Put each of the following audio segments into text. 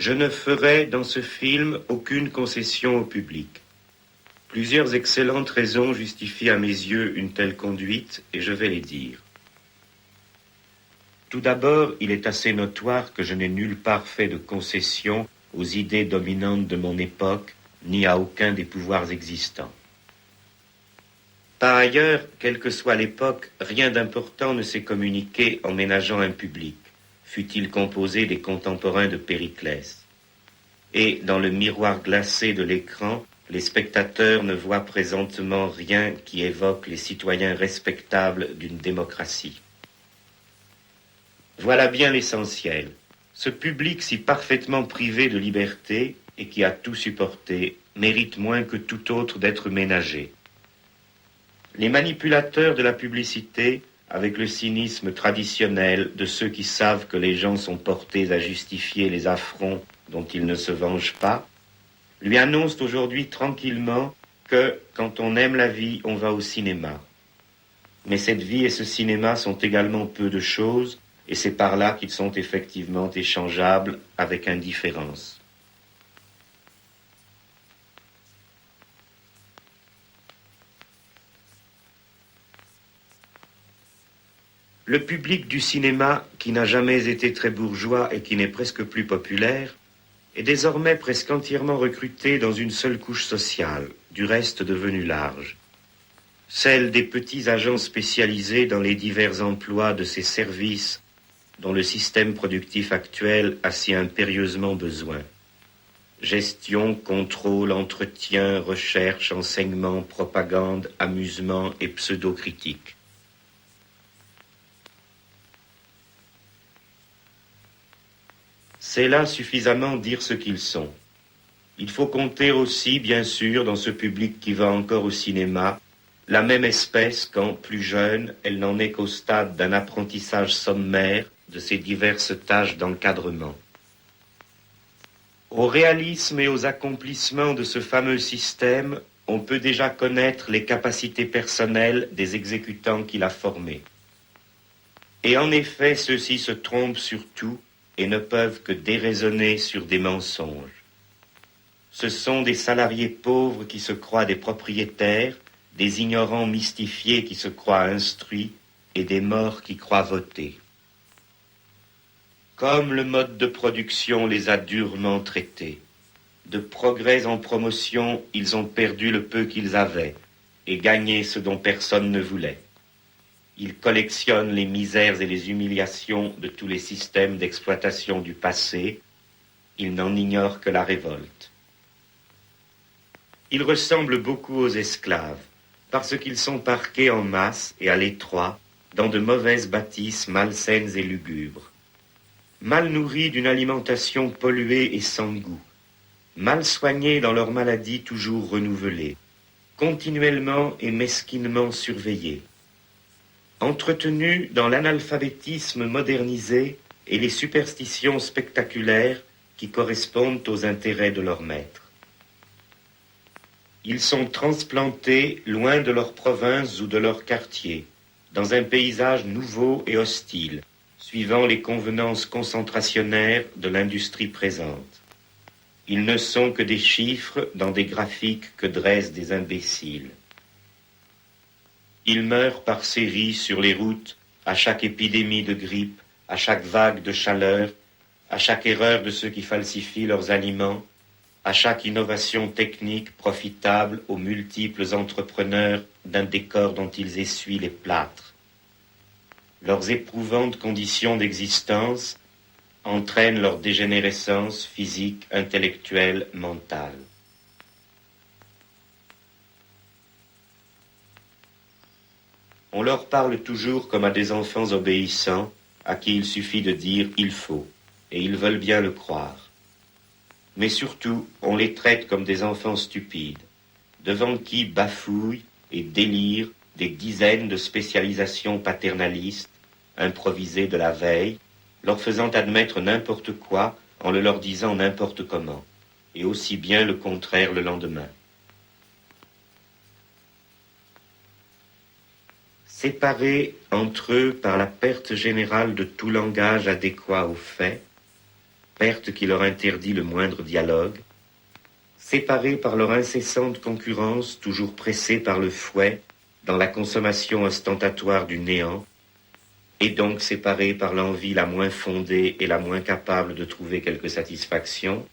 Je ne ferai dans ce film aucune concession au public. Plusieurs excellentes raisons justifient à mes yeux une telle conduite, et je vais les dire. Tout d'abord, il est assez notoire que je n'ai nulle part fait de concession aux idées dominantes de mon époque, ni à aucun des pouvoirs existants. Par ailleurs, quelle que soit l'époque, rien d'important ne s'est communiqué en ménageant un public, fût-il composé des contemporains de Périclès. Et dans le miroir glacé de l'écran, les spectateurs ne voient présentement rien qui évoque les citoyens respectables d'une démocratie. Voilà bien l'essentiel. Ce public si parfaitement privé de liberté et qui a tout supporté mérite moins que tout autre d'être ménagé. Les manipulateurs de la publicité, avec le cynisme traditionnel de ceux qui savent que les gens sont portés à justifier les affronts dont ils ne se vengent pas, lui annoncent aujourd'hui tranquillement que, quand on aime la vie, on va au cinéma. Mais cette vie et ce cinéma sont également peu de choses, et c'est par là qu'ils sont effectivement échangeables avec indifférence. Le public du cinéma, qui n'a jamais été très bourgeois et qui n'est presque plus populaire, est désormais presque entièrement recruté dans une seule couche sociale, du reste devenue large. Celle des petits agents spécialisés dans les divers emplois de ces services dont le système productif actuel a si impérieusement besoin. Gestion, contrôle, entretien, recherche, enseignement, propagande, amusement et pseudo-critique. C'est là suffisamment dire ce qu'ils sont. Il faut compter aussi, bien sûr, dans ce public qui va encore au cinéma, la même espèce quand, plus jeune, elle n'en est qu'au stade d'un apprentissage sommaire de ses diverses tâches d'encadrement. Au réalisme et aux accomplissements de ce fameux système, on peut déjà connaître les capacités personnelles des exécutants qu'il a formés. Et en effet, ceux-ci se trompent sur tout et ne peuvent que déraisonner sur des mensonges. Ce sont des salariés pauvres qui se croient des propriétaires, des ignorants mystifiés qui se croient instruits et des morts qui croient voter. Comme le mode de production les a durement traités, de progrès en promotion, ils ont perdu le peu qu'ils avaient et gagné ce dont personne ne voulait. Ils collectionnent les misères et les humiliations de tous les systèmes d'exploitation du passé. Ils n'en ignorent que la révolte. Ils ressemblent beaucoup aux esclaves, parce qu'ils sont parqués en masse et à l'étroit dans de mauvaises bâtisses malsaines et lugubres. Mal nourris d'une alimentation polluée et sans goût, mal soignés dans leurs maladies toujours renouvelées, continuellement et mesquinement surveillés, entretenus dans l'analphabétisme modernisé et les superstitions spectaculaires qui correspondent aux intérêts de leurs maîtres. Ils sont transplantés loin de leur province ou de leur quartier, dans un paysage nouveau et hostile, suivant les convenances concentrationnaires de l'industrie présente. Ils ne sont que des chiffres dans des graphiques que dressent des imbéciles. Ils meurent par séries sur les routes, à chaque épidémie de grippe, à chaque vague de chaleur, à chaque erreur de ceux qui falsifient leurs aliments, à chaque innovation technique profitable aux multiples entrepreneurs d'un décor dont ils essuient les plâtres. Leurs éprouvantes conditions d'existence entraînent leur dégénérescence physique, intellectuelle, mentale. On leur parle toujours comme à des enfants obéissants, à qui il suffit de dire « il faut », et ils veulent bien le croire. Mais surtout, on les traite comme des enfants stupides, devant qui bafouillent et délirent des dizaines de spécialisations paternalistes, improvisées de la veille, leur faisant admettre n'importe quoi en le leur disant n'importe comment, et aussi bien le contraire le lendemain. Séparés entre eux par la perte générale de tout langage adéquat aux faits, perte qui leur interdit le moindre dialogue, séparés par leur incessante concurrence, toujours pressés par le fouet, dans la consommation ostentatoire du néant, et donc séparés par l'envie la moins fondée et la moins capable de trouver quelque satisfaction,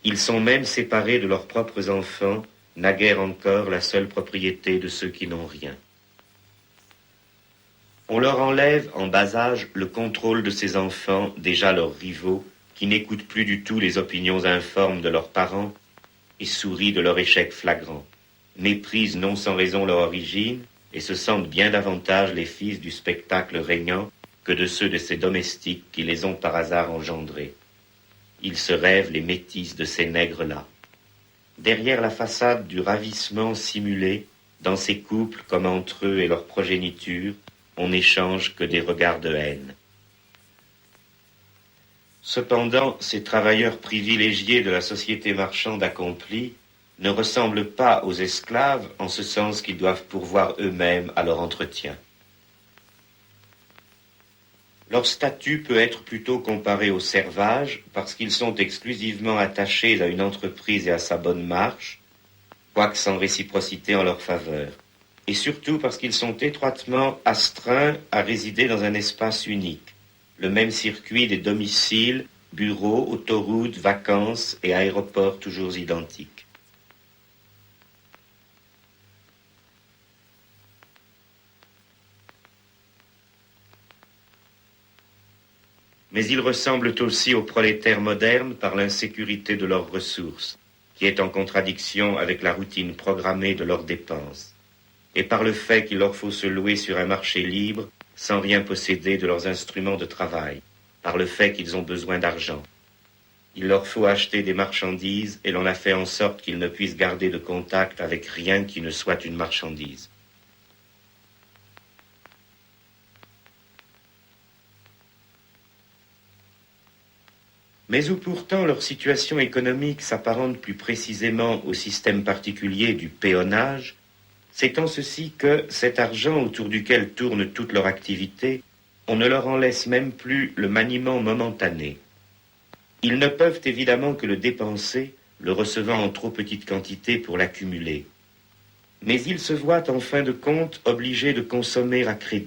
ils sont même séparés de leurs propres enfants, naguère encore la seule propriété de ceux qui n'ont rien. On leur enlève en bas âge le contrôle de ces enfants, déjà leurs rivaux, qui n'écoutent plus du tout les opinions informes de leurs parents et sourient de leur échec flagrant, méprisent non sans raison leur origine et se sentent bien davantage les fils du spectacle régnant que de ceux de ces domestiques qui les ont par hasard engendrés. Ils se rêvent les métis de ces nègres-là. Derrière la façade du ravissement simulé, dans ces couples comme entre eux et leur progéniture, on n'échange que des regards de haine. Cependant, ces travailleurs privilégiés de la société marchande accomplie ne ressemblent pas aux esclaves en ce sens qu'ils doivent pourvoir eux-mêmes à leur entretien. Leur statut peut être plutôt comparé aux servages parce qu'ils sont exclusivement attachés à une entreprise et à sa bonne marche, quoique sans réciprocité en leur faveur, et surtout parce qu'ils sont étroitement astreints à résider dans un espace unique, le même circuit des domiciles, bureaux, autoroutes, vacances et aéroports toujours identiques. Mais ils ressemblent aussi aux prolétaires modernes par l'insécurité de leurs ressources, qui est en contradiction avec la routine programmée de leurs dépenses, et par le fait qu'il leur faut se louer sur un marché libre sans rien posséder de leurs instruments de travail, par le fait qu'ils ont besoin d'argent. Il leur faut acheter des marchandises et l'on a fait en sorte qu'ils ne puissent garder de contact avec rien qui ne soit une marchandise. Mais où pourtant leur situation économique s'apparente plus précisément au système particulier du péonnage, c'est en ceci que cet argent autour duquel tourne toute leur activité, on ne leur en laisse même plus le maniement momentané. Ils ne peuvent évidemment que le dépenser, le recevant en trop petite quantité pour l'accumuler. Mais ils se voient en fin de compte obligés de consommer à crédit.